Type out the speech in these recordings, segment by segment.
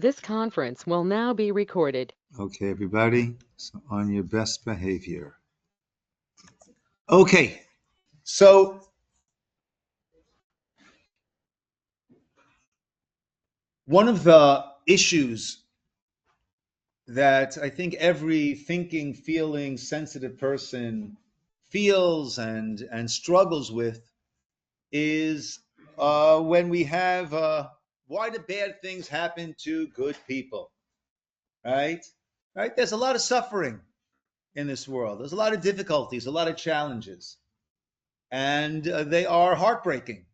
This conference will now be recorded. Okay, everybody, so on your best behavior. Okay, so one of the issues that I think every thinking, feeling, sensitive person feels and struggles with is when we have why do bad things happen to good people, right? Right? There's a lot of suffering in this world. There's a lot of difficulties, a lot of challenges, and they are heartbreaking.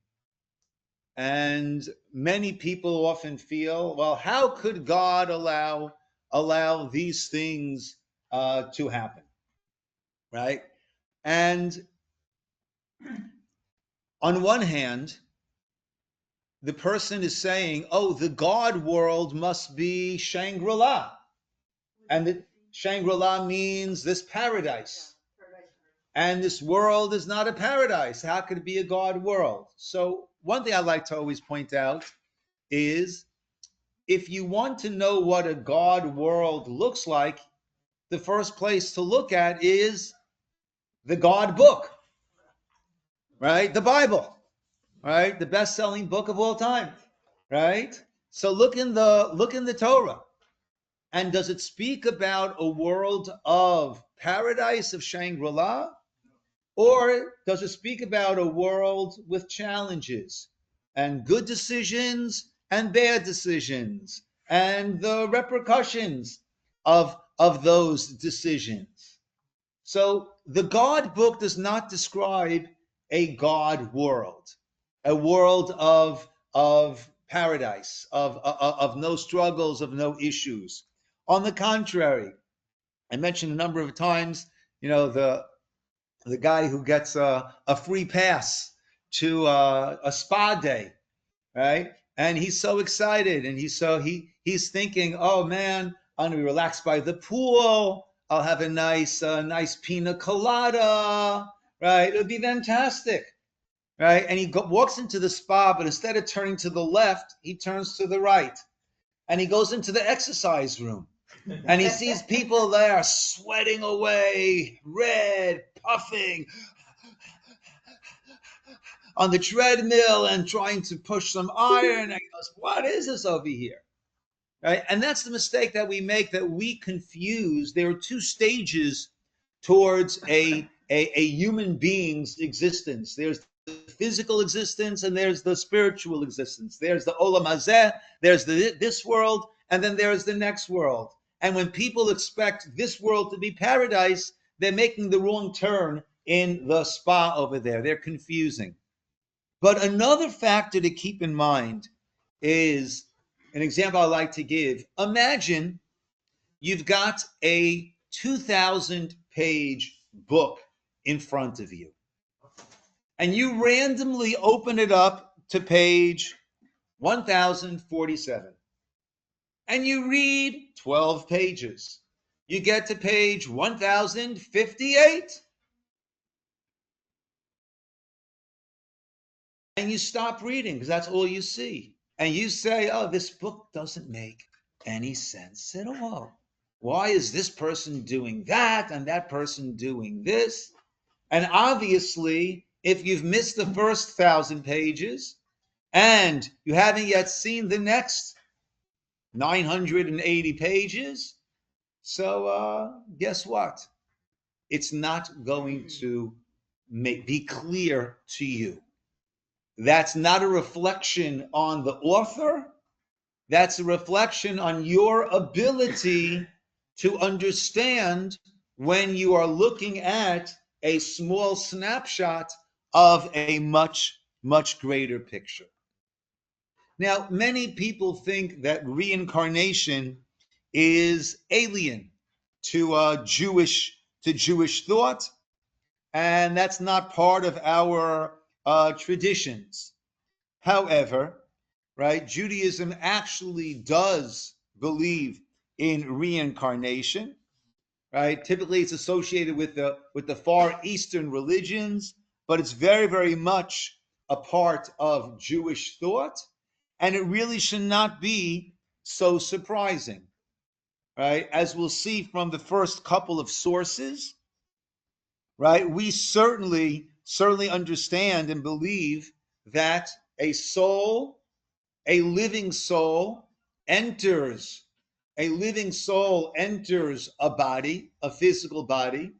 And many people often feel, well, how could God allow these things to happen, right? And on one hand, the person is saying, oh, the God world must be Shangri-La. And the Shangri-La means this paradise. And this world is not a paradise. How could it be a God world? So one thing I like to always point out is if you want to know what a God world looks like, the first place to look at is the God book, right? The Bible, right? The best-selling book of all time, right? So look in the Torah. And does it speak about a world of paradise, of Shangri-La? Or does it speak about a world with challenges and good decisions and bad decisions and the repercussions of those decisions? So the God book does not describe a God world, a world of paradise, of no struggles, of no issues. On the contrary, I mentioned a number of times, the guy who gets a free pass to a spa day, right? And he's so excited, and he's thinking, oh man, I'm gonna be relaxed by the pool. I'll have a nice pina colada, right? It'll be fantastic, right? And he walks into the spa, but instead of turning to the left, he turns to the right, and he goes into the exercise room. And he sees people there sweating away, red, puffing on the treadmill and trying to push some iron. And he goes, what is this over here? Right? And that's the mistake that we make, that we confuse. There are two stages towards a human being's existence. There's the physical existence and there's the spiritual existence. There's the olam hazeh, there's this world, and then there's the next world. And when people expect this world to be paradise, they're making the wrong turn in the spa over there. They're confusing. But another factor to keep in mind is an example I like to give. Imagine you've got a 2,000-page book in front of you, and you randomly open it up to page 1047, and you read 12 pages. You get to page 1058, and you stop reading because that's all you see. And you say, oh, this book doesn't make any sense at all. Why is this person doing that and that person doing this? And obviously, if you've missed the first 1,000 pages and you haven't yet seen the next 980 pages, so guess what? It's not going to be clear to you. That's not a reflection on the author. That's a reflection on your ability to understand when you are looking at a small snapshot of a much, much greater picture. Now, many people think that reincarnation is alien to Jewish thought, and that's not part of our traditions. However, right, Judaism actually does believe in reincarnation, right? Typically, it's associated with the Far Eastern religions, but it's very, very much a part of Jewish thought, and it really should not be so surprising, right? As we'll see from the first couple of sources, right? We certainly understand and believe that a soul, a living soul, enters a living soul enters a body, a physical body,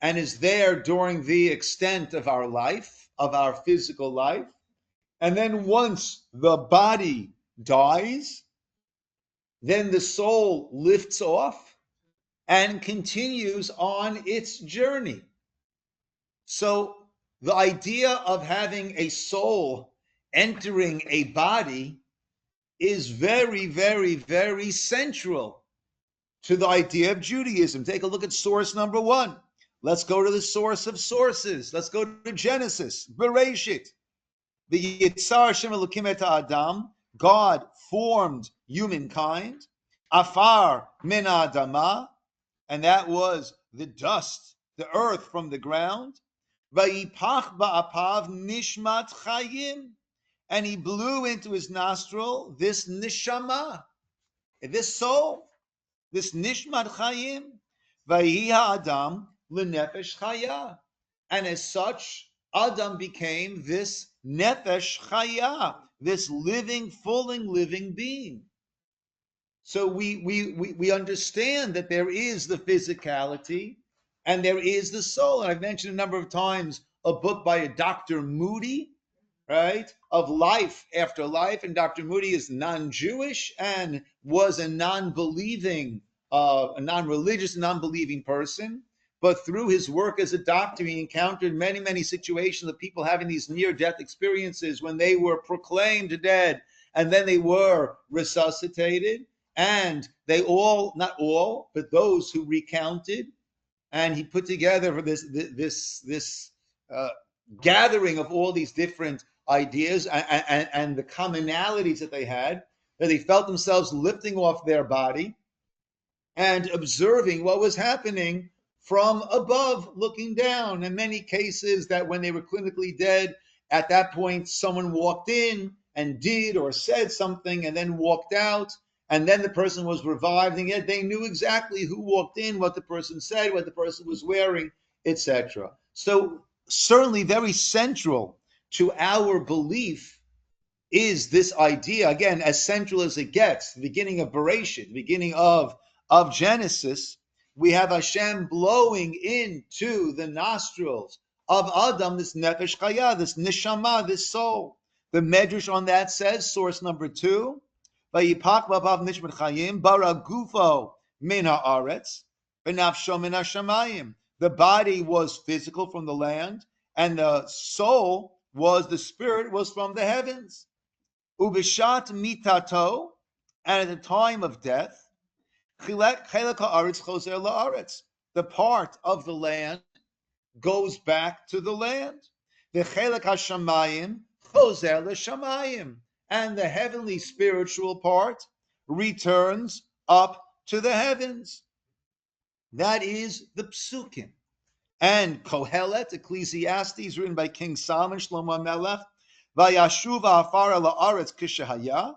and is there during the extent of our life, of our physical life. And then once the body dies, then the soul lifts off and continues on its journey. So the idea of having a soul entering a body is very, very, very central to the idea of Judaism. Take a look at source number one. Let's go to the source of sources. Let's go to Genesis, Bereshit. The Yitzar Hashem Elokim et Adam, God formed humankind. Afar min Adama, and that was the dust, the earth from the ground. Vayipach ba'apav nishmat chayim, and he blew into his nostril this neshama, this soul, this nishmat chayim. Vayiha Adam lenefesh chaya, and as such, Adam became this nefesh chaya, this living, fully living being. So we understand that there is the physicality and there is the soul. And I've mentioned a number of times a book by a Dr. Moody, right, of life after life. And Dr. Moody is non-Jewish and was a non-believing, a non-religious, non-believing person. But through his work as a doctor, he encountered many, many situations of people having these near-death experiences when they were proclaimed dead and then they were resuscitated. And they all, not all, but those who recounted, and he put together this gathering of all these different ideas and the commonalities that they had, that they felt themselves lifting off their body and observing what was happening from above, looking down. In many cases, that when they were clinically dead, at that point, someone walked in and did or said something and then walked out. And then the person was revived, and yet they knew exactly who walked in, what the person said, what the person was wearing, etc. So certainly very central to our belief is this idea, again, as central as it gets, the beginning of Bereshit, the beginning of Genesis. We have Hashem blowing into the nostrils of Adam this nefesh chaya, this neshama, this soul. The Medrash on that says, source number 2, Vayipach b'apav nishmat chayim bara gufo min haaretz v'nafsho min hashamayim. The body was physical from the land, and the soul was, the spirit was from the heavens. Ubishat mitato, and at the time of death, chilek haaretz choser laaretz. The part of the land goes back to the land. The chelek hashamayim choser l'shamayim. And the heavenly spiritual part returns up to the heavens. That is the psukim. And Kohelet, Ecclesiastes, written by King Solomon, Shlomo Melech, Vayashuv afar la'aretz kishahaya.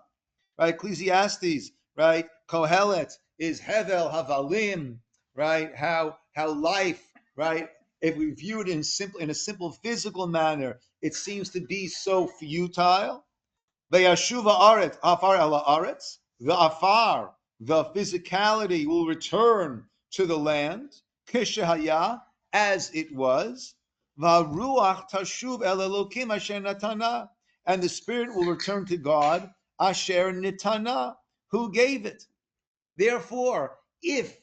Right, Ecclesiastes, right? Kohelet is Hevel Havalim, right? How life, right? If we view it in a simple physical manner, it seems to be so futile. Vayashuva aret afar ala aretz. The afar, the physicality, will return to the land, kishahaya, as it was. Varuach tashuv el elokim asher natana, and the spirit will return to God, asher nitana, who gave it. Therefore, if,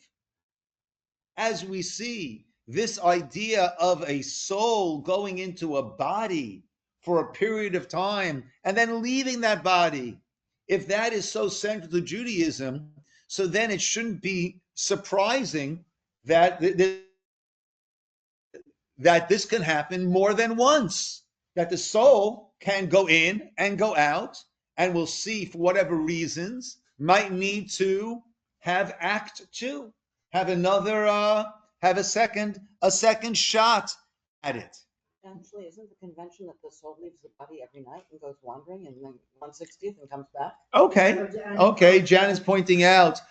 as we see, this idea of a soul going into a body for a period of time and then leaving that body, if that is so central to Judaism, so then it shouldn't be surprising that that this can happen more than once, that the soul can go in and go out, and we'll see, for whatever reasons, might need to have act 2, have another have a second shot at it. Eventually, isn't the convention that the soul leaves the body every night and goes wandering and then 1/60th and comes back? Okay. Jan is pointing out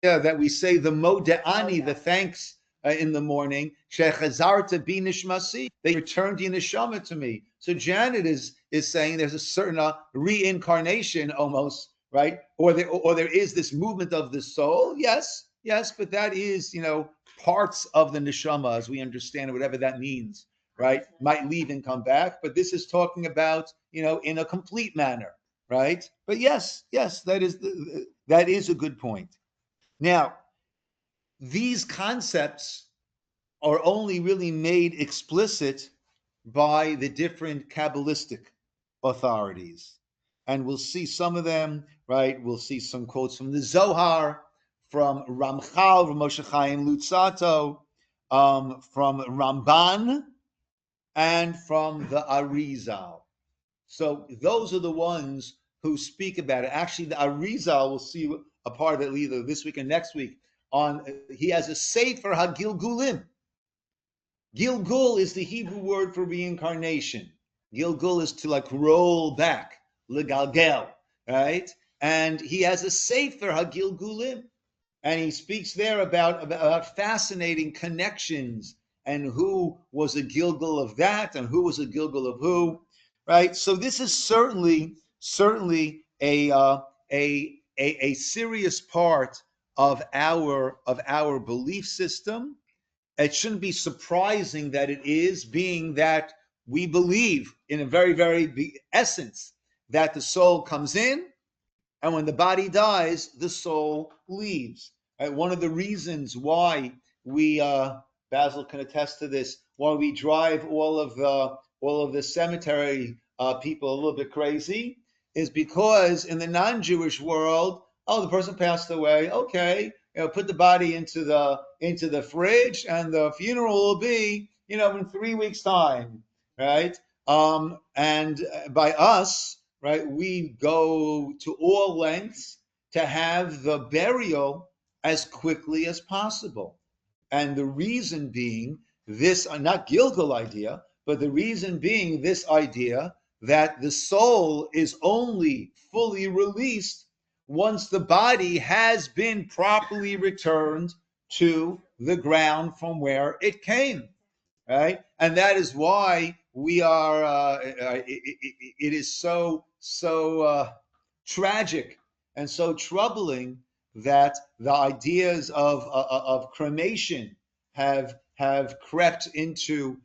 that we say the Moda'ani, the thanks in the morning, Shechazarta bi nishmasi, they returned your neshama to me. So Janet is saying there's a certain reincarnation almost, right? Or there is this movement of the soul. Yes, but that is, parts of the neshama as we understand it, whatever that means, right? Might leave and come back, but this is talking about, in a complete manner, right? But yes, that is a good point. Now, these concepts are only really made explicit by the different Kabbalistic authorities. And we'll see some of them, right? We'll see some quotes from the Zohar, from Ramchal, from Moshe Chaim Lutzato, from Ramban, and from the Arizal. So those are the ones who speak about it. Actually, the Arizal, we'll see a part of it either this week or next week. He has a Sefer HaGilgulim. Gilgul is the Hebrew word for reincarnation. Gilgul is to roll back, legalgel, right? And he has a Sefer HaGilgulim, and he speaks there about fascinating connections and who was a Gilgul of that and who was a Gilgul of who, right? So this is certainly a serious part of our belief system. It shouldn't be surprising that it is, being that we believe in a very, very essence that the soul comes in, and when the body dies, the soul leaves. Right? One of the reasons why we, Basil can attest to this, why we drive all of the cemetery people a little bit crazy, is because in the non-Jewish world, the person passed away. Okay, put the body into the fridge, and the funeral will be, in 3 weeks' time, right? And by us, right, we go to all lengths to have the burial as quickly as possible. And the reason being this, not Gilgal idea, but the reason being this idea that the soul is only fully released once the body has been properly returned to the ground from where it came, right? And that is why we are. It is so tragic and so troubling that the ideas of cremation have crept into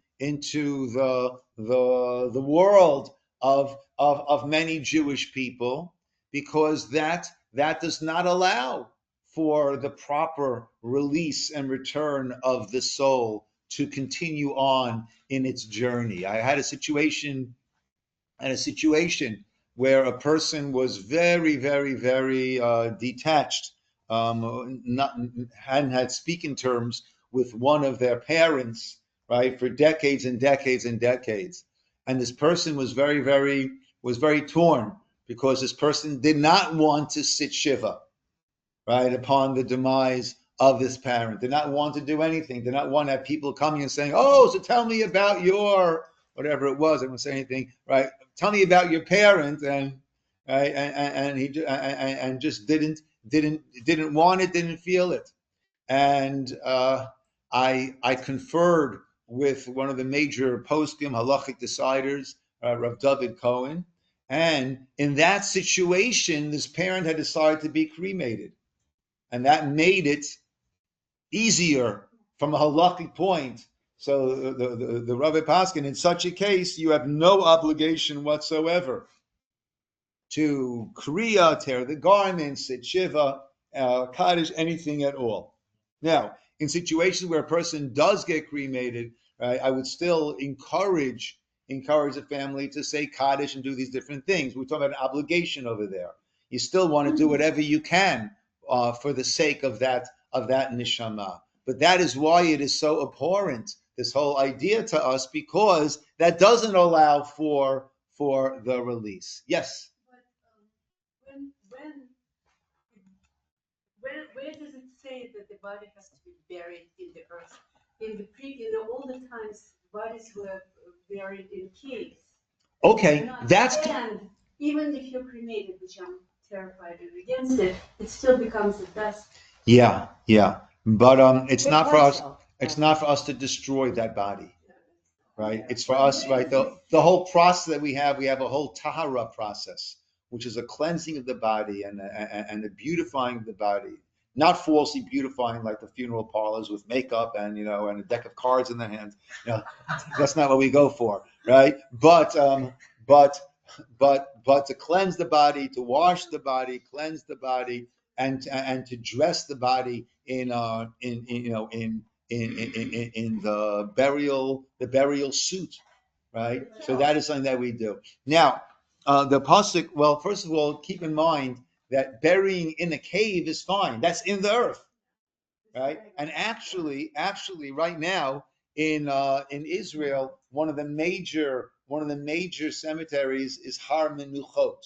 the world of many Jewish people, because that does not allow for the proper release and return of the soul to continue on in its journey. I had a situation where a person was very, very, very detached, not hadn't had speaking terms with one of their parents, right, for decades and decades and decades, and this person was very torn, because this person did not want to sit shiva, right, upon the demise of this parent. Did not want to do anything. Did not want to have people coming and saying, "Oh, so tell me about your," whatever it was. I didn't say anything, right? Tell me about your parent, and right, and he just didn't want it, didn't feel it, and I conferred with one of the major poskim halachic deciders, Rav David Cohen, and in that situation, this parent had decided to be cremated. And that made it easier from a halakhic point. So the Rabbi Paskin, in such a case, you have no obligation whatsoever to kriya, tear the garments, sit shiva, kaddish, anything at all. Now, in situations where a person does get cremated, right, I would still encourage the family to say kaddish and do these different things. We're talking about an obligation over there. You still want to do whatever you can for the sake of that neshama. But that is why it is so abhorrent, this whole idea to us, because that doesn't allow for the release. Yes. Where does it say that the body has to be buried in the earth? In the older times, bodies were buried in caves. Okay, that's And even if you're cremated, which I'm terrified and against it, it still becomes the dust. yeah, but it's not for us. So, It's not for us to destroy that body, right? It's for us, right? The whole process that we have a whole tahara process, which is a cleansing of the body and the beautifying of the body, not falsely beautifying like the funeral parlors with makeup and and a deck of cards in their hands. That's not what we go for, right? But to cleanse the body, to wash the body, cleanse the body, and to dress the body in the burial suit, right? So that is something that we do. Now, the pasuk. Well, first of all, keep in mind that burying in a cave is fine. That's in the earth, right? And actually, right now in Israel, one of the major cemeteries is Har Menuchot,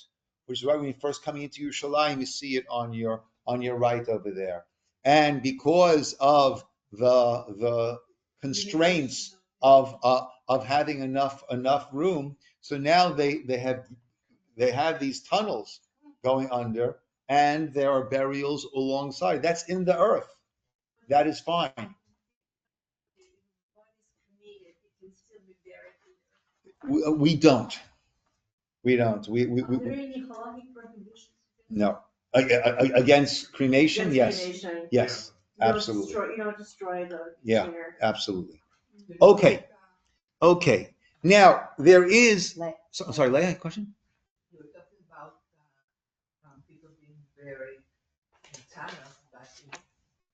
which is right when you're first coming into Yerushalayim. You see it on your right over there. And because of the constraints of having enough room, so now they have these tunnels going under, and there are burials alongside. That's in the earth. That is fine. We don't. We don't. We no. Against cremation, yes. Cremation. Yes, absolutely. You don't destroy the Yeah, Ciner. absolutely. Okay. Now there is. I'm sorry, Leah, question? You were talking about people being buried in tunnels, but in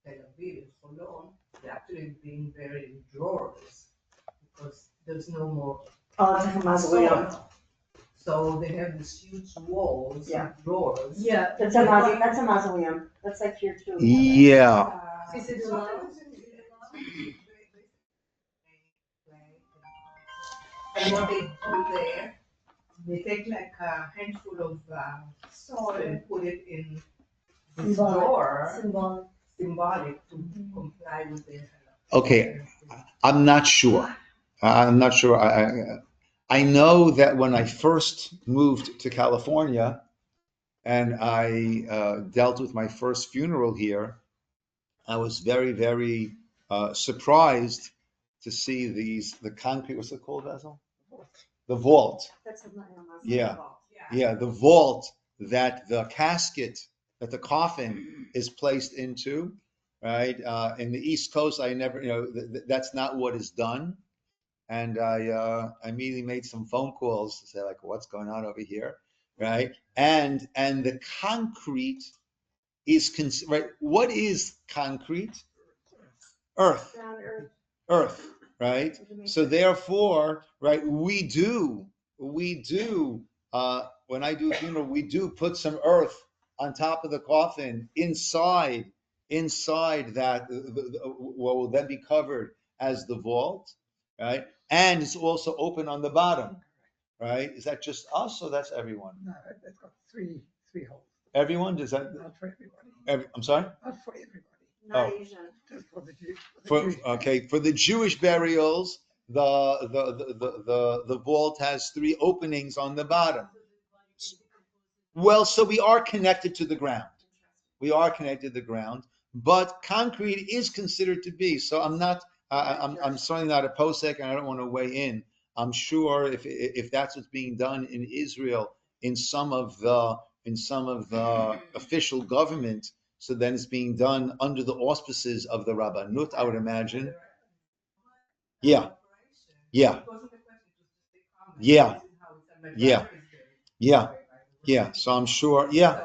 Tel Aviv, in Holon, they're actually being buried in drawers because there's no more It's like a mausoleum. soil. So they have these huge walls, Yeah. drawers. Yeah, that's a mausoleum. That's like here too. Yeah. Is it allowed? And what they do there, they take like a handful of soil and put it in this drawer, symbolic to comply with the. Okay. I'm not sure. I know that when I first moved to California and I dealt with my first funeral here, I was very, very surprised to see the concrete. What's it called, Basil? The vault. That's a Yeah. Yeah, the vault that the casket, that the coffin is placed into, right? In the East Coast, I never, that's not what is done. And I immediately made some phone calls to say, like, what's going on over here, right? And the concrete is right. What is concrete? Earth. Earth, right? So therefore, right, we do when I do a funeral, we do put some earth on top of the coffin inside that what will then be covered as the vault, right? And it's also open on the bottom, right? Is that just us or that's everyone? No, that's got three holes. Everyone? Does that? Not for everybody. I'm sorry? Not for everybody. Not Oh. Asian. Just for the Jews. For the Jewish burials, the vault has three openings on the bottom. Well, so we are connected to the ground. We are connected to the ground, but concrete is considered to be. So I'm not. I'm certainly not a posek, and I don't want to weigh in. I'm sure if that's what's being done in Israel in some of the official government, so then it's being done under the auspices of the Rabbanut, I would imagine. Yeah. Yeah. So I'm sure. Yeah.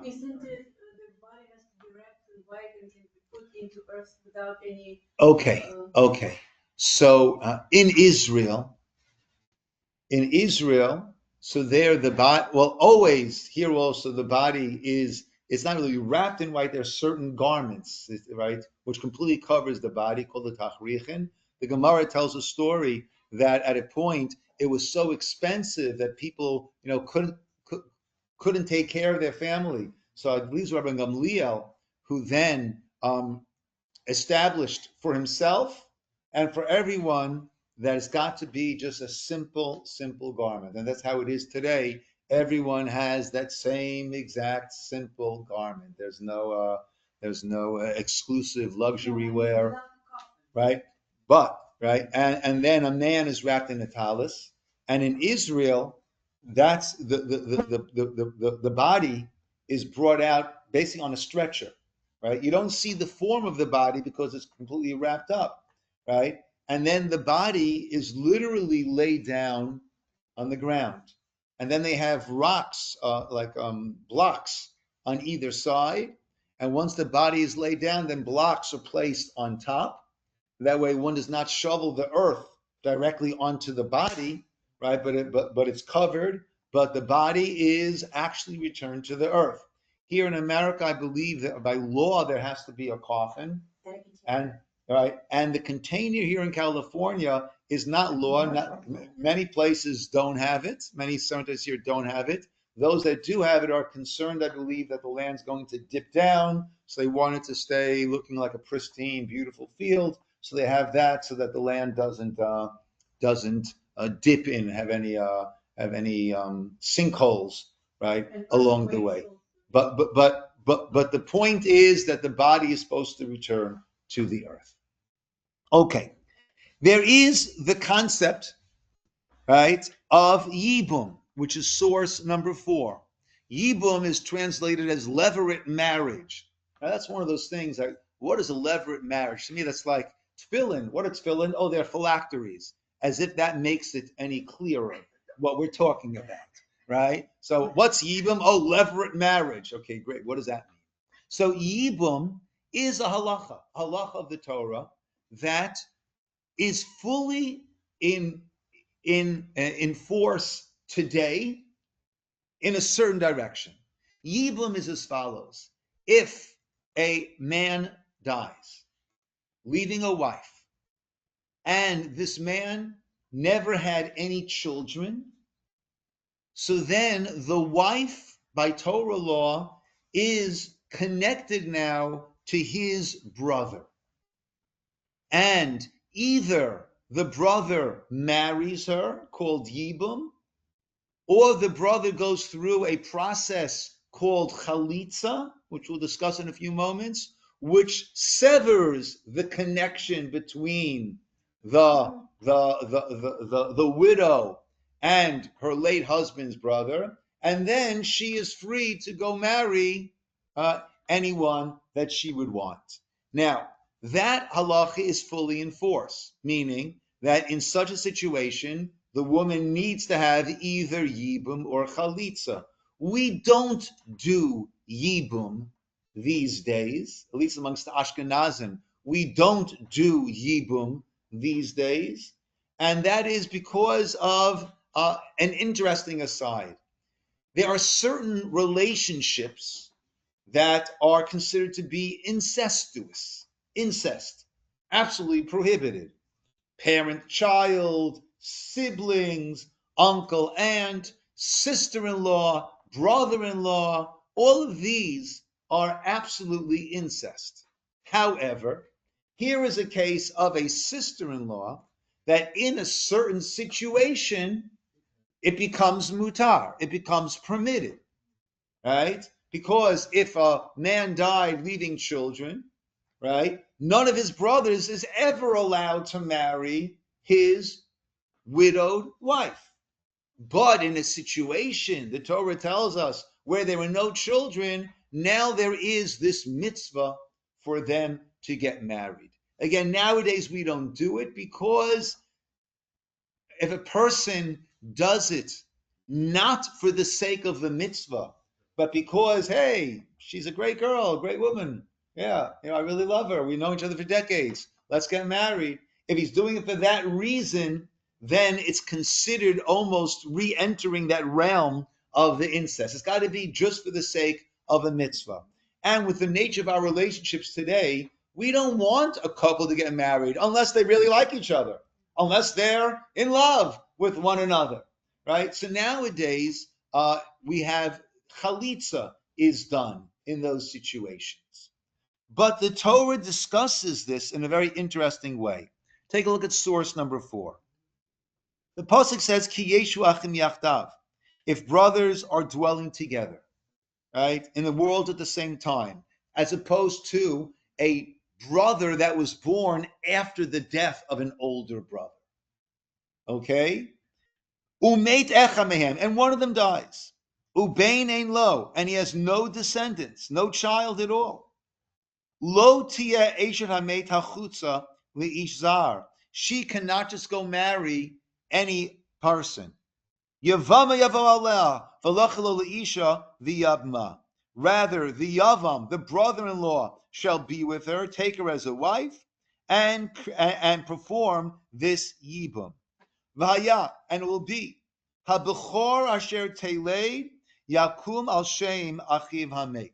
Isn't it the body has to be wrapped in white and can be put into earth without any? Okay. So in Israel, so there the body. Well, always here also the body is. It's not really wrapped in white. There's certain garments, right, which completely covers the body, called the tachrichin. The Gemara tells a story that at a point it was so expensive that people, couldn't take care of their family. So I believe Rabbi Gamliel, who then established for himself and for everyone that it's got to be just a simple garment. And that's how it is today. Everyone has that same exact simple garment. There's no exclusive luxury wear, right? But right, and then a man is wrapped in a tallis, and in Israel, that's the body is brought out basically on a stretcher, right? You don't see the form of the body because it's completely wrapped up, right? And then the body is literally laid down on the ground, and then they have rocks blocks on either side, and once the body is laid down, then blocks are placed on top. That way, one does not shovel the earth directly onto the body, right? But it's covered. But the body is actually returned to the earth. Here in America, I believe that by law there has to be a coffin, and right, and the container here in California is not law. Many places don't have it. Many cemeteries here don't have it. Those that do have it are concerned, I believe, that the land's going to dip down, so they want it to stay looking like a pristine, beautiful field. So they have that so that the land doesn't dip in, have any sinkholes, right, along the way. But the point is that the body is supposed to return to the earth. Okay, there is the concept, right, of yibum, which is source number 4. Yibum is translated as levirate marriage. Now that's one of those things. Like, what is a levirate marriage? To me, that's like tefillin. What are tefillin? Oh, they're phylacteries. As if that makes it any clearer what we're talking about, right? So what's yibum? Oh, levirate marriage. Okay, great. What does that mean? So yibum is a halacha of the Torah that is fully in force today in a certain direction. Yibum is as follows: if a man dies, leaving a wife, and this man never had any children, so then the wife, by Torah law, is connected now to his brother. And either the brother marries her, called Yibum, or the brother goes through a process called chalitza, which we'll discuss in a few moments, which severs the connection between the widow and her late husband's brother, and then she is free to go marry anyone that she would want. Now, that halacha is fully in force, meaning that in such a situation, the woman needs to have either yibum or chalitza. We don't do yibum these days, at least amongst the Ashkenazim. We don't do yibum these days, and that is because of an interesting aside. There are certain relationships that are considered to be incestuous. Incest, absolutely prohibited. Parent-child, siblings, uncle, aunt, sister-in-law, brother-in-law, all of these are absolutely incest. However, here is a case of a sister-in-law that in a certain situation, it becomes mutar, it becomes permitted, right? Because if a man died leaving children, right, none of his brothers is ever allowed to marry his widowed wife. But in a situation, the Torah tells us, where there were no children, now there is this mitzvah for them to get married. Again, nowadays we don't do it because if a person does it not for the sake of the mitzvah, but because, hey, she's a great girl, a great woman. Yeah, I really love her. We know each other for decades. Let's get married. If he's doing it for that reason, then it's considered almost re-entering that realm of the incest. It's got to be just for the sake of a mitzvah. And with the nature of our relationships today, we don't want a couple to get married unless they really like each other. unless they're in love with one another, right? So nowadays, we have chalitza is done in those situations. But the Torah discusses this in a very interesting way. Take a look at source number 4. The pasuk says, "Ki yeshu achim yachdav," if brothers are dwelling together, right, in the world at the same time, as opposed to a brother that was born after the death of an older brother. Okay? Umeit echa mehem, and one of them dies. Ubein ein lo, and he has no descendants, no child at all. Lo tia eshet hamet hachutza liish zar. She cannot just go marry any person. Yavama yavo aleh v'lachelo leisha v'yabma. Rather, the yavam, the brother-in-law, shall be with her, take her as a wife, and perform this yibum. V'haya, and it will be habechor asher teleid yakum al shem achiv hamet.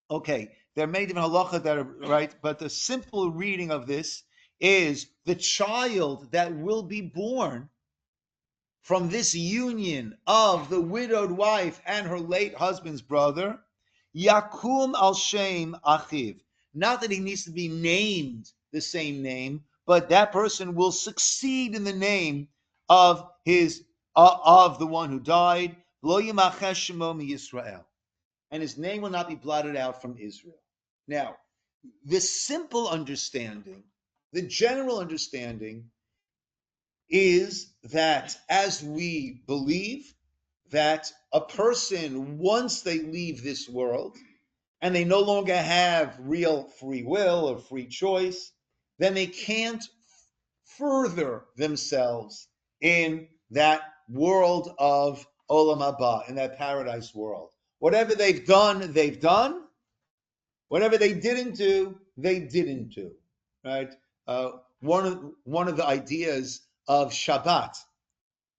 Okay, there may be halacha that are right, but the simple reading of this is the child that will be born from this union of the widowed wife and her late husband's brother, yakum al shem achiv. Not that he needs to be named the same name, but that person will succeed in the name of the one who died. Lo yimachesh shemo miYisroel, and his name will not be blotted out from Israel. Now, the simple understanding, the general understanding, is that as we believe that a person, once they leave this world and they no longer have real free will or free choice, then they can't further themselves in that world of Olam Haba, in that paradise world. Whatever they've done, they've done. Whatever they didn't do, they didn't do. Right? One of the ideas of Shabbat.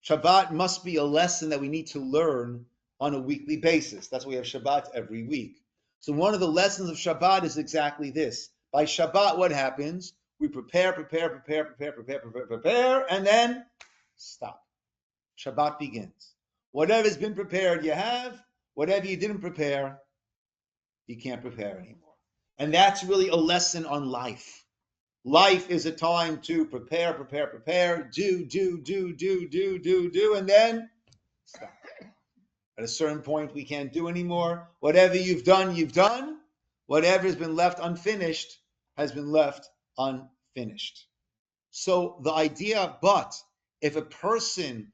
Shabbat must be a lesson that we need to learn on a weekly basis. That's why we have Shabbat every week. So one of the lessons of Shabbat is exactly this. By Shabbat, what happens? We prepare, and then stop. Shabbat begins. Whatever's been prepared, you have. Whatever you didn't prepare, you can't prepare anymore. And that's really a lesson on life. Life is a time to prepare, do, and then stop. At a certain point, we can't do anymore. Whatever you've done, you've done. Whatever has been left unfinished has been left unfinished. So the idea, but if a person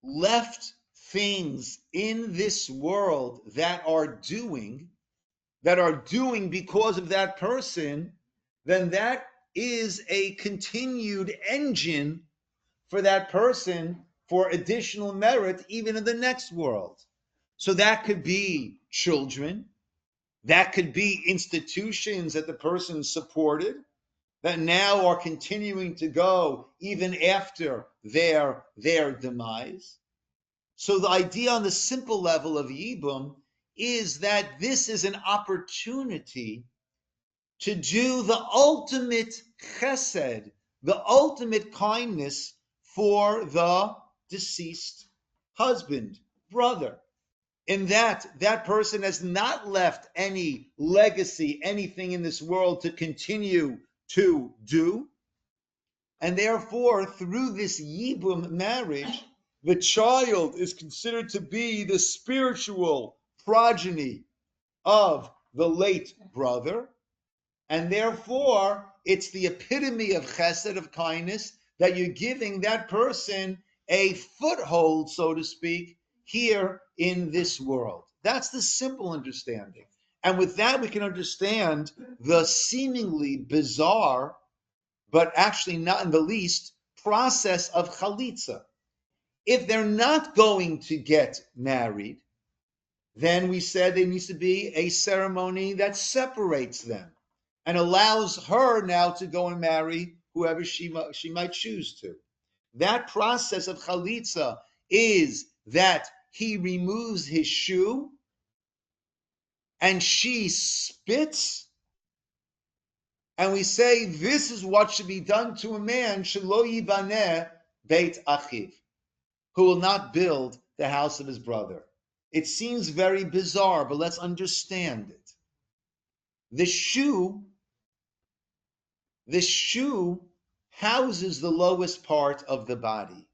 left things in this world that are doing because of that person, then that is a continued engine for that person for additional merit even in the next world. So that could be children, that could be institutions that the person supported that now are continuing to go even after their demise. So the idea on the simple level of Yibum is that this is an opportunity to do the ultimate chesed, the ultimate kindness for the deceased husband, brother. In that person has not left any legacy, anything in this world to continue to do. And therefore, through this Yibum marriage, the child is considered to be the spiritual progeny of the late brother. And therefore, it's the epitome of chesed, of kindness, that you're giving that person a foothold, so to speak, here in this world. That's the simple understanding. And with that, we can understand the seemingly bizarre, but actually not in the least, process of chalitza. If they're not going to get married, then we said there needs to be a ceremony that separates them and allows her now to go and marry whoever she might choose to. That process of chalitza is that he removes his shoe and she spits and we say this is what should be done to a man, shelo yibaneh beit achiv, who will not build the house of his brother. It seems very bizarre, but let's understand it. The shoe houses the lowest part of the body.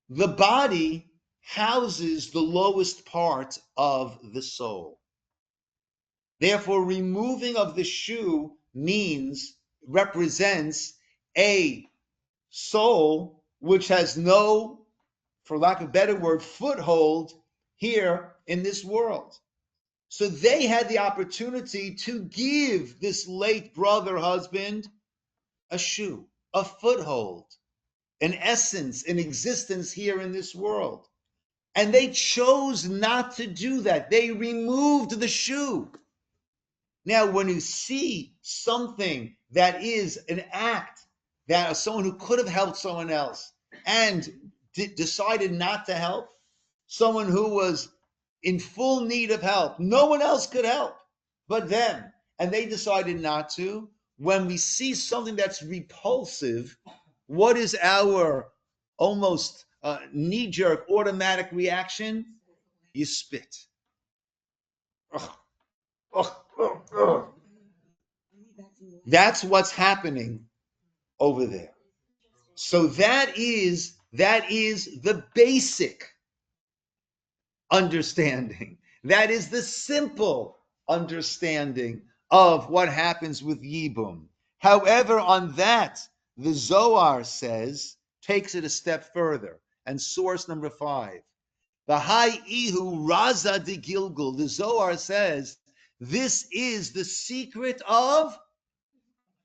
The body houses the lowest part of the soul. Therefore, removing of the shoe represents a soul which has no, for lack of a better word, foothold here in this world. So they had the opportunity to give this late brother husband a shoe, a foothold, an essence, an existence here in this world. And they chose not to do that. They removed the shoe. Now, when you see something that is an act that someone who could have helped someone else and decided not to help, someone who was in full need of help, no one else could help but them, and they decided not to. When we see something that's repulsive, what is our almost knee-jerk automatic reaction? You spit. Ugh, ugh, ugh, ugh. That's what's happening over there. So that is the basic understanding. That is the simple understanding of what happens with Yibum. However, on that, the Zohar takes it a step further. And source number 5. The Hai Ihu Raza de Gilgul. The Zohar says this is the secret of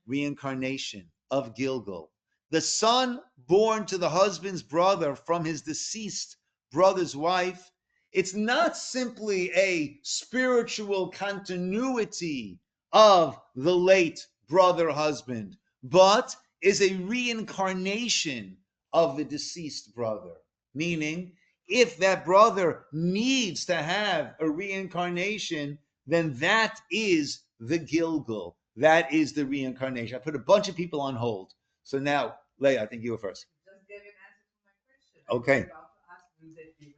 reincarnation, of Gilgul. The son born to the husband's brother from his deceased brother's wife, it's not simply a spiritual continuity of the late brother husband, but is a reincarnation of the deceased brother. Meaning, if that brother needs to have a reincarnation, then that is the Gilgul. That is the reincarnation. I put a bunch of people on hold. So now, Leah, I think you were first. Just gave an answer to my question. Okay. I was about to ask you that you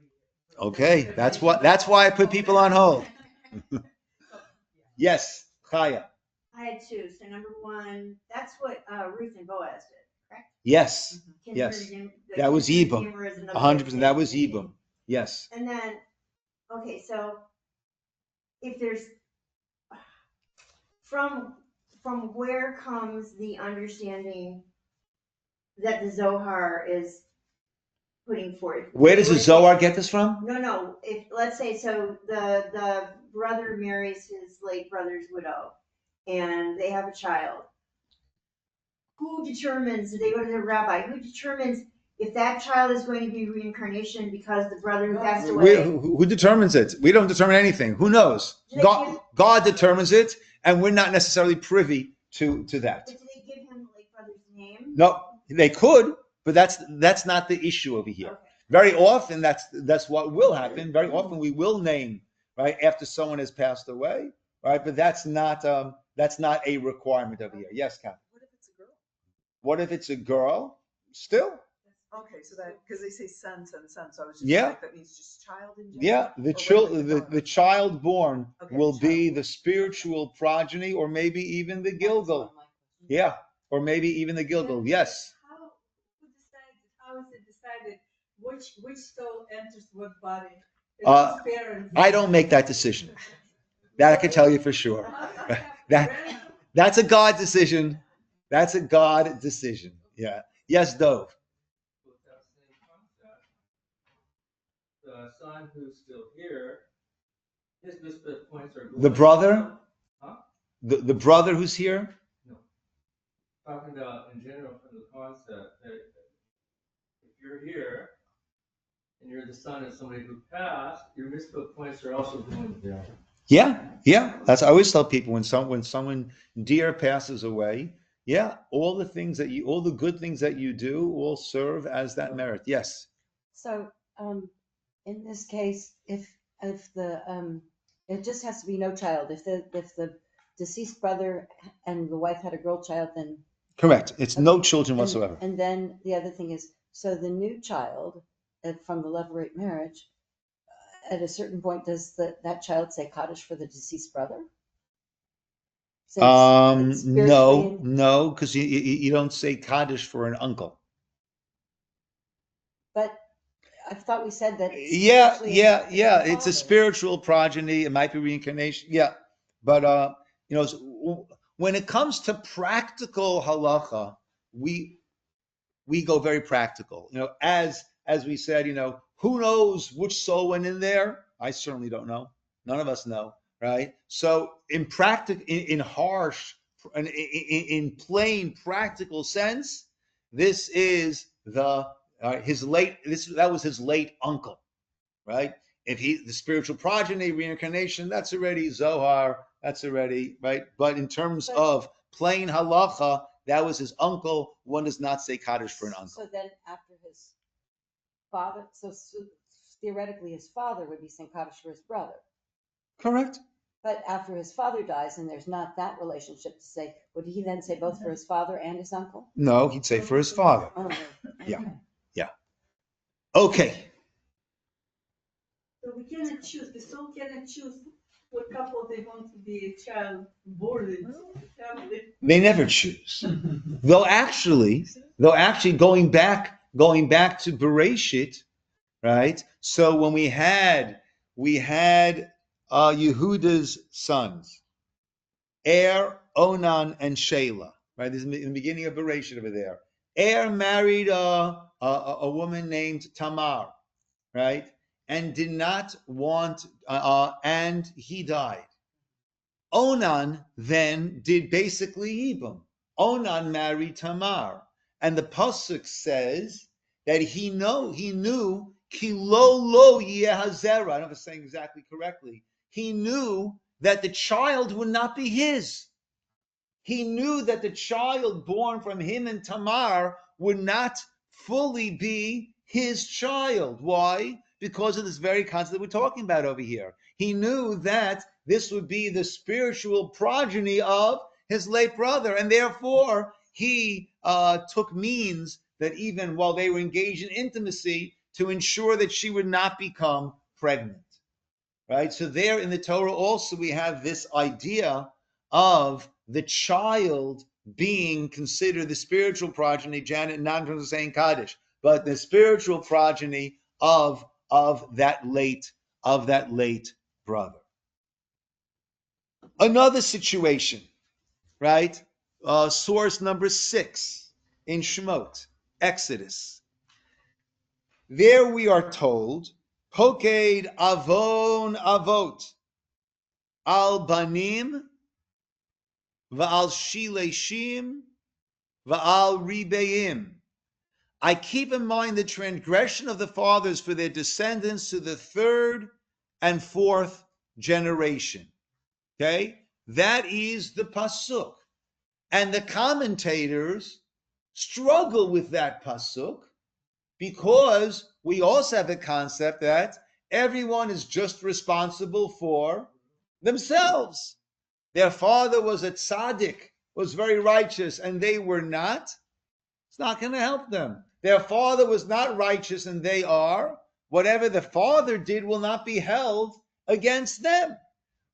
Okay, that's why I put people on hold. Yes, Chaya. I had two. So number one, that's what Ruth and Boaz did, correct? Yes, Kinsman yes. redeem- the That was kinsman Yibum. redeemer is another 100%. That was thing. Yibum. Yes. And then, okay, so if there's from where comes the understanding that the Zohar is putting forth? Where does the Zohar get this from? No. If let's say so, the brother marries his late brother's widow, and they have a child. Who determines? They go to the rabbi. Who determines if that child is going to be reincarnation because the brother who passed away? Who determines it? We don't determine anything. Who knows? God determines it, and we're not necessarily privy to that. But do they give him the late brother's name? No, they could, but that's not the issue over here. Okay. Very often, that's what will happen. Very often, we will name right after someone has passed away, right? But that's not a requirement over here. Yes, Kathy. What if it's a girl? What if it's a girl? Still, Okay, so that, because they say son, so I was just Yeah. like, that means just child in general? yeah, Or what if it's a the child born Okay, will the be child. the spiritual progeny, or maybe even the Gilgul. Yeah, or maybe even the Gilgul. Yes. How is it decided which soul enters what body? Uh, Whose parents? I don't make that decision. That I can tell you for sure. That's a God decision. That's a God decision. Yeah. Yes, Dove. With that same concept, the son who's still here, his misfit points are going The brother? Huh? The brother who's here? No. Talking about in general from the concept that if you're here and you're the son of somebody who passed, your misfit points are also going there. Yeah. That's I always tell people when someone dear passes away. Yeah, all the good things that you do will serve as that merit. Yes. So, in this case, if the, it just has to be no child. If the deceased brother and the wife had a girl child, then. Correct. It's no Okay. children whatsoever. And then the other thing is, so the new child from the levirate marriage, at a certain point, does that child say Kaddish for the deceased brother? Since it's spiritually No, because you don't say Kaddish for an uncle. But I thought we said that. Yeah. spiritually It's a father. spiritual progeny. It might be reincarnation. Yeah, but when it comes to practical halacha, we go very practical. As we said, who knows which soul went in there? I certainly don't know. None of us know, right? So in harsh, in plain practical sense, this is that was his late uncle, right? If the spiritual progeny, reincarnation, that's already Zohar, that's already right. But in terms of plain halacha, that was his uncle. One does not say Kaddish for an uncle. So then after his father, so theoretically his father would be saying Kaddish for his brother. Correct. But after his father dies and there's not that relationship to say, would he then say both for his father and his uncle? No, he'd say for his father. Oh, okay. Yeah. Okay. So we cannot choose, the soul cannot choose what couple they want to be a child born in. They never choose. Though actually, going back to Bereshit, right? So when we had Yehuda's sons, Onan, and Shelah, right? This is in the beginning of Bereshit over there. Married a woman named Tamar, right? And did not want, and he died. Onan then did basically Yibum. Onan married Tamar. And the Pasuk says that he knew ki lo yehazera. I don't know if I'm saying exactly correctly. He knew that the child would not be his. He knew that the child born from him and Tamar would not fully be his child. Why? Because of this very concept that we're talking about over here. He knew that this would be the spiritual progeny of his late brother, and therefore he took means that even while they were engaged in intimacy to ensure that she would not become pregnant. Right? So there in the Torah also we have this idea of the child being considered the spiritual progeny, Janet, not in terms of saying Kaddish, but the spiritual progeny of that late brother. Another situation, right? Source number 6 in Shemot, Exodus. There we are told, Poked avon avot al banim va'al shileshim va'al ribeim. I keep in mind the transgression of the fathers for their descendants to the 3rd and 4th generation. Okay? That is the pasuk. And the commentators struggle with that pasuk because we also have the concept that everyone is just responsible for themselves. Their father was a tzaddik, was very righteous, and they were not. It's not going to help them. Their father was not righteous, and they are. Whatever the father did will not be held against them,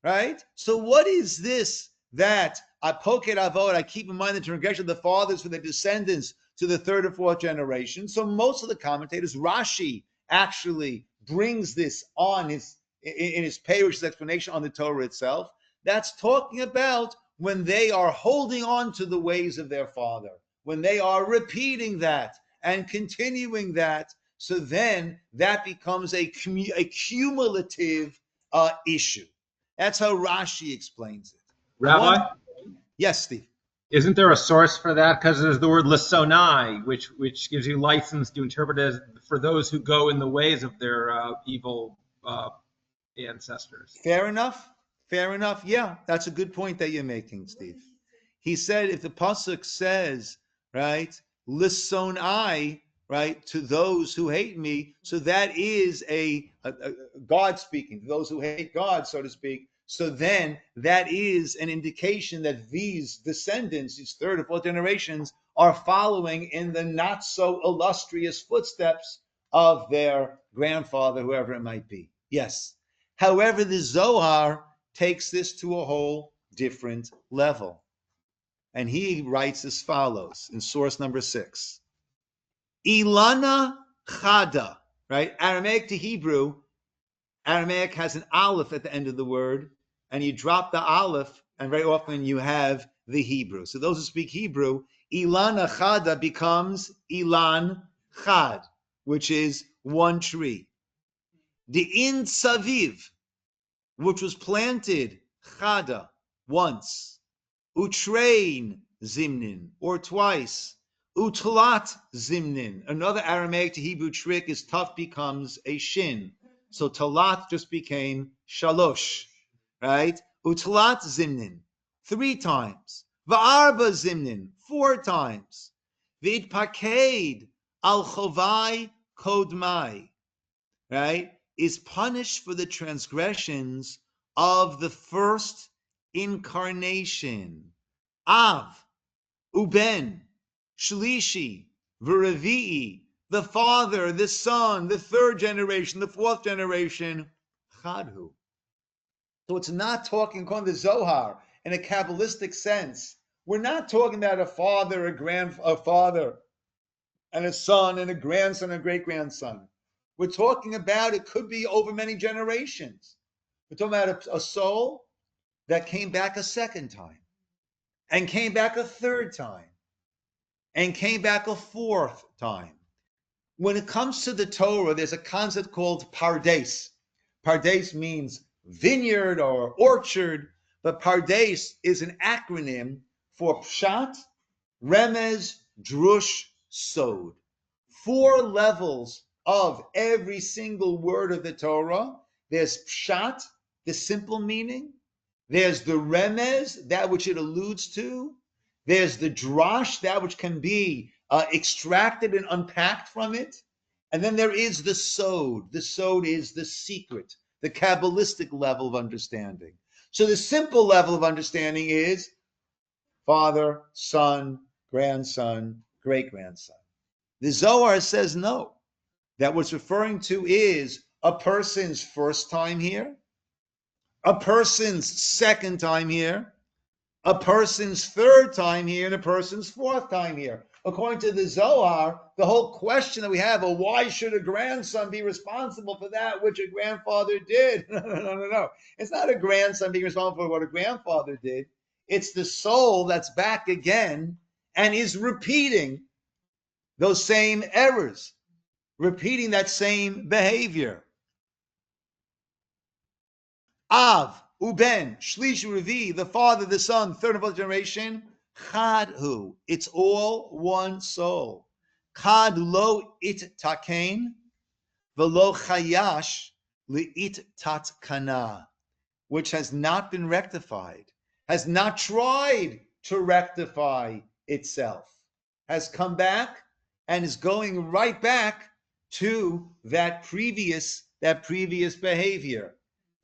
right? So what is this that Apoket Avot, I keep in mind the transgression of the fathers for their descendants to the 3rd or 4th generation? So most of the commentators, Rashi actually brings this on in his Perush's explanation on the Torah itself. That's talking about when they are holding on to the ways of their father, when they are repeating that and continuing that. So then that becomes a cumulative issue. That's how Rashi explains it. Rabbi? Yes, Steve. Isn't there a source for that? Because there's the word lisonai, which gives you license to interpret it as for those who go in the ways of their evil ancestors. Fair enough. Yeah, that's a good point that you're making, Steve. He said if the pasuk says, right, lisonai, right, to those who hate me, so that is a God speaking, to those who hate God, so to speak. So then that is an indication that these descendants, these third or fourth generations, are following in the not so illustrious footsteps of their grandfather, whoever it might be. Yes. However, the Zohar takes this to a whole different level. And he writes as follows in source number 6. Ilana Chada, right? Aramaic to Hebrew, Aramaic has an aleph at the end of the word, and you drop the aleph, and very often you have the Hebrew. So those who speak Hebrew, Ilana Chada becomes Ilan Chad, which is one tree. The In Saviv, which was planted Chada, once. Utrain Zimnin, or twice. Utlat Zimnin. Another Aramaic to Hebrew trick is Tuf becomes a shin. So Talat just became Shalosh, right? Utlat Zimnin, 3 times. Va'arba Zimnin, 4 times. V'itpaked al chovai kodmai, right? Is punished for the transgressions of the first incarnation. Av, Uben, Shlishi, V'Revi'i, the father, the son, the third generation, the fourth generation, Chadhu. So it's not talking, according to the Zohar, in a Kabbalistic sense. We're not talking about a father, a father, and a son, and a grandson, and a great-grandson. We're talking about, it could be over many generations. We're talking about a soul that came back a second time, and came back a third time, and came back a fourth time. When it comes to the Torah, there's a concept called pardes. Pardes means vineyard or orchard, but pardes is an acronym for pshat, remez, drush, sod. 4 levels of every single word of the Torah. There's pshat, the simple meaning. There's the remez, that which it alludes to. There's the drash, that which can be extracted and unpacked from it. And then there is the sod. The sod is the secret, the Kabbalistic level of understanding. So the simple level of understanding is father, son, grandson, great-grandson. The Zohar says no, that what's referring to is a person's first time here, a person's second time here, a person's third time here, and a person's fourth time here. According to the Zohar, the whole question that we have, well, why should a grandson be responsible for that which a grandfather did? No. It's not a grandson being responsible for what a grandfather did. It's the soul that's back again and is repeating those same errors, repeating that same behavior. Av, Uben, Shlish, Revi, the father, the son, third and fourth generation, Chadhu. It's all one soul. Chad lo it taken, velo chayash li it tat kana, which has not been rectified, has not tried to rectify itself, has come back and is going right back to that previous behavior.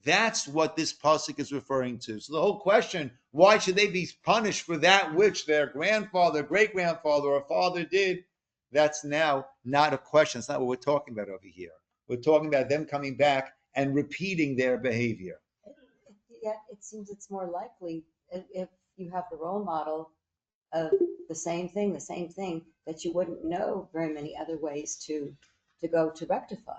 That's what this pasuk is referring to. So the whole question, why should they be punished for that which their grandfather, great-grandfather, or father did? That's now not a question. That's not what we're talking about over here. We're talking about them coming back and repeating their behavior. Yet it seems it's more likely if you have the role model of the same thing, that you wouldn't know very many other ways to go to rectify.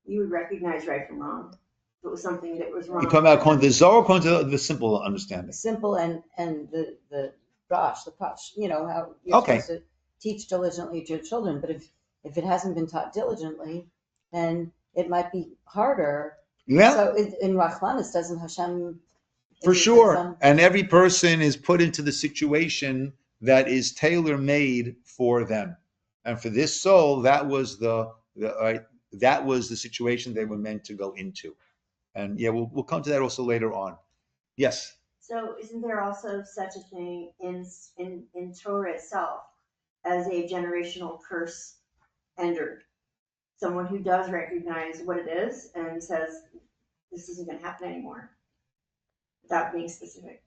You would recognize right from wrong. If it was something that was wrong. You're talking about according to the Zohar, according to the simple understanding. Simple and the drash, the pash, how you're supposed to teach diligently to your children. But if it hasn't been taught diligently, then it might be harder. Yeah. So in Rachmanis, doesn't Hashem? For sure. And every person is put into the situation that is tailor-made for them. And for this soul, that was the situation they were meant to go into. And yeah, we'll come to that also later on. Yes. So isn't there also such a thing in Torah itself as a generational curse ender? Someone who does recognize what it is and says, this isn't going to happen anymore. without being specific?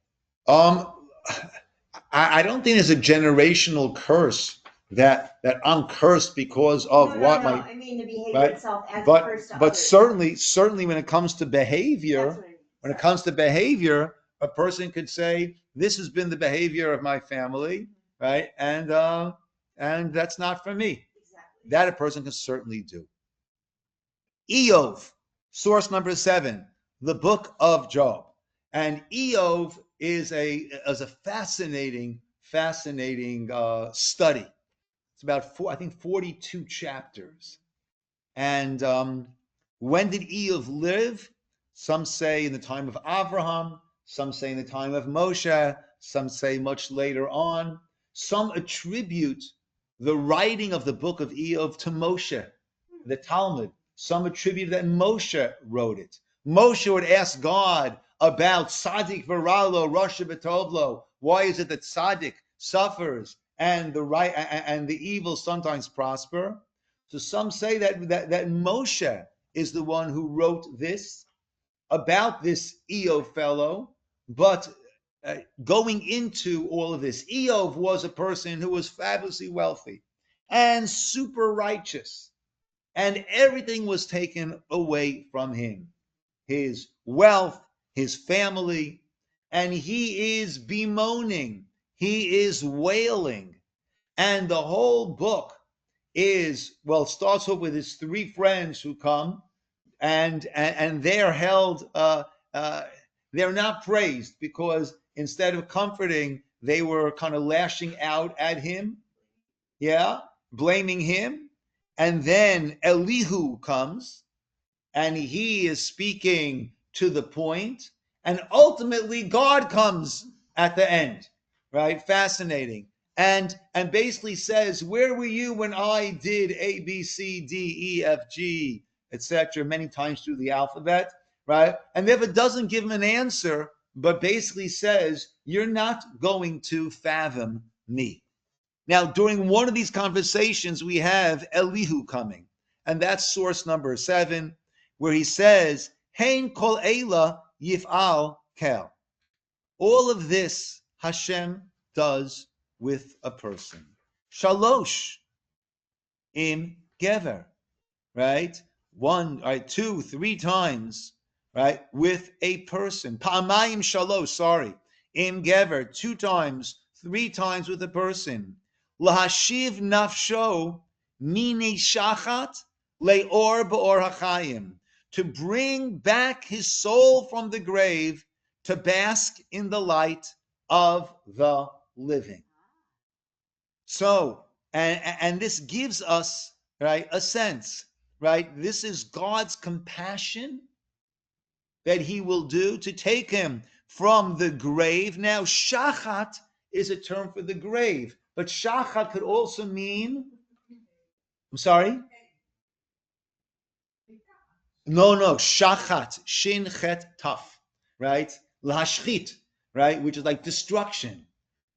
I don't think there's a generational curse that I'm cursed because of No, what no. my I mean the behavior right. itself as a But curse to but others. certainly when it comes to That's behavior, what I mean. when it Sorry. comes to behavior, a person could say, "This has been the behavior of my family, right?" And that's not for me. Exactly. That a person can certainly do. Eov, source number 7, the book of Job. And Eov is a fascinating study. It's about 42 chapters. And when did Eov live? Some say in the time of Abraham, some say in the time of Moshe, some say much later on. Some attribute the writing of the book of Eov to Moshe, the Talmud. Some attribute that Moshe wrote it. Moshe would ask God about Tzaddik Varalo, Rasha Betovlo. Why is it that Tzaddik suffers and the right and the evil sometimes prosper? So some say that Moshe is the one who wrote this about this Eov fellow, but going into all of this, Eov was a person who was fabulously wealthy and super righteous, and everything was taken away from him, his wealth, his family, and he is bemoaning, he is wailing, and the whole book is, well, starts off with his 3 friends who come, and they're held, they're not praised, because instead of comforting, they were kind of lashing out at him, blaming him. And then Elihu comes, and he is speaking to the point, and ultimately God comes at the end, right? Fascinating. And basically says, where were you when I did A, B, C, D, E, F, G, etc., many times through the alphabet, right? And therefore doesn't give him an answer, but basically says, you're not going to fathom me. Now, during one of these conversations, we have Elihu coming, and that's source number 7, where he says, Hein kol eila yif'al kel. All of this Hashem does with a person. Shalosh im gever, right? 1, right, 2, 3 times, right, with a person. Pa'amayim shalosh, sorry, im gever, 2 times, 3 times with a person. Lahashiv nafsho mine shachat leor ba'or hachayim, to bring back his soul from the grave to bask in the light of the living. So, and this gives us, right, a sense, right? This is God's compassion that he will do to take him from the grave. Now, shachat is a term for the grave, but shachat could also mean, I'm sorry? No, shachat, shin chet taf, right? Lashchit, right? Which is like destruction,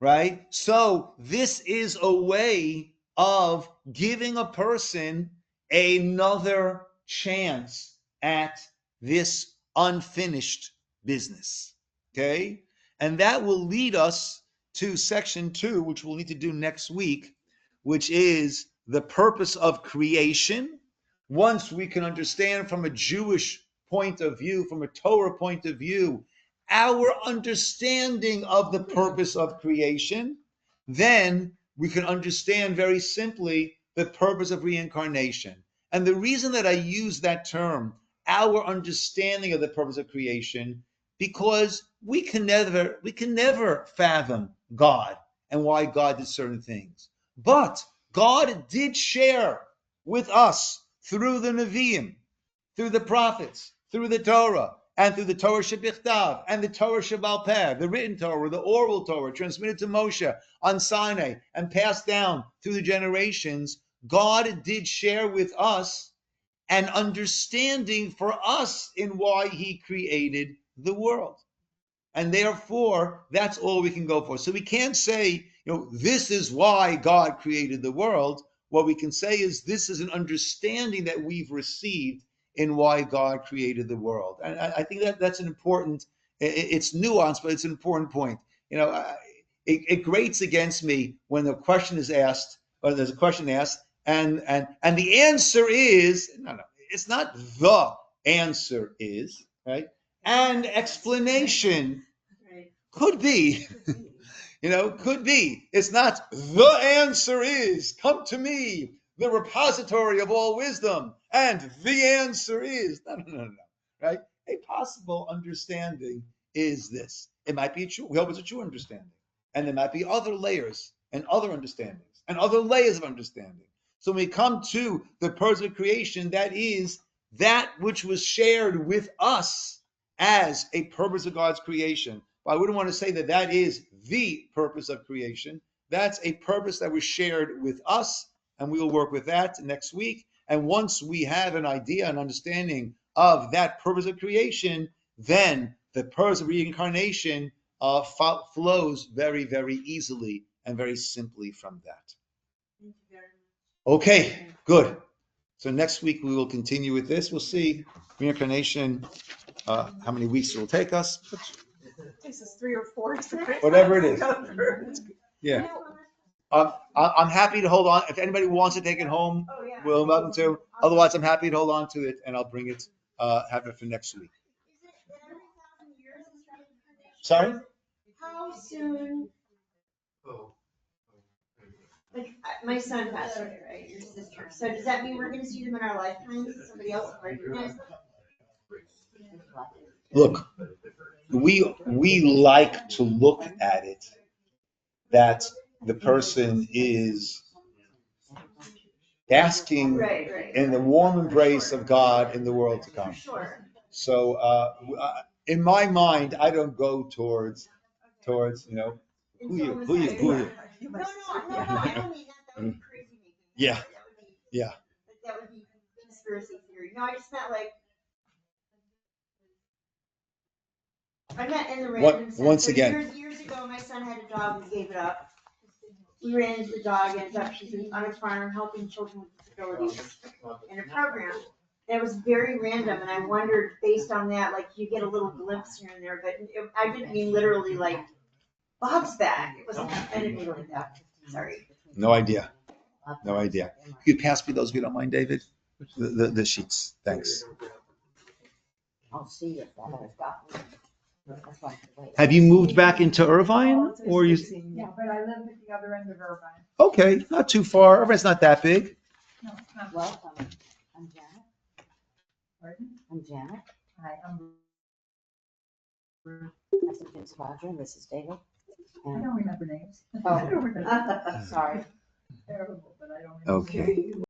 right? So this is a way of giving a person another chance at this unfinished business, okay? And that will lead us to section 2, which we'll need to do next week, which is the purpose of creation. Once we can understand from a Jewish point of view, from a Torah point of view, our understanding of the purpose of creation, then we can understand very simply the purpose of reincarnation. And the reason that I use that term, our understanding of the purpose of creation, because we can never fathom God and why God did certain things. But God did share with us through the Nevi'im, through the prophets, through the Torah, and through the Torah Shebichtav, and the Torah Shebal Peh, the written Torah, the oral Torah, transmitted to Moshe on Sinai, and passed down through the generations. God did share with us an understanding for us in why he created the world. And therefore, that's all we can go for. So we can't say, this is why God created the world. What we can say is this is an understanding that we've received in why God created the world. And I think that that's an important It's nuanced, but it's an important point. It grates against me when the question is asked, or there's a question asked, and the answer is no. It's not the answer is, right? And explanation could be, could be. It's not the answer is, come to me, the repository of all wisdom, and the answer is, no, right? A possible understanding is this. It might be true. We hope it's a true understanding. And there might be other layers and other understandings and other layers of understanding. So when we come to the purpose of creation, that is that which was shared with us as a purpose of God's creation. But I wouldn't want to say that that is the purpose of creation. That's a purpose that was shared with us, and we will work with that next week. And once we have an idea, an understanding of that purpose of creation, then the purpose of reincarnation flows very, very easily and very simply from that. Thank you very much. Okay, good. So next week we will continue with this. We'll see reincarnation, how many weeks it will take us. It takes us 3 or 4 different Whatever it times is. to go through. Yeah. I'm happy to hold on. If anybody wants to take it home, we're welcome to. Otherwise, I'm happy to hold on to it, and I'll bring it, have it for next week. Is it every 1,000 years is reincarnation? Sorry? How soon? Like my son passed away, right? Your sister. So does that mean we're going to see them in our lifetimes? Somebody else recognize them? Look, we like to look at it that the person is asking in the warm embrace of God in the world to come. Sure. So in my mind, I don't go towards who you. No, I don't mean that. That would be crazy making. Yeah. Yeah. That would be conspiracy theory. No, I just meant like. I meant in the random sense. Once So again. Years ago, my son had a dog and gave it up. We ran into the dog, ended up she's on a farm helping children with disabilities in a program. It was very random, and I wondered, based on that, like you get a little glimpse here and there, but I didn't mean literally like Bob's back. It wasn't. I didn't mean like that. Sorry. No idea. No idea. You could pass me those if you don't mind, David. The sheets. Thanks. I'll see if that I've got one. That's why I could wait. Have you moved back into Irvine, or you? Yeah, but I live at the other end of Irvine. Okay, not too far. Irvine's not that big. No, it's not. Welcome. I'm Janet. Pardon? I'm Janet. Hi, I'm. Nice to meet you, Roger, and this is David. I And, don't remember names. oh, I don't remember. sorry. Terrible, but I don't remember. Okay.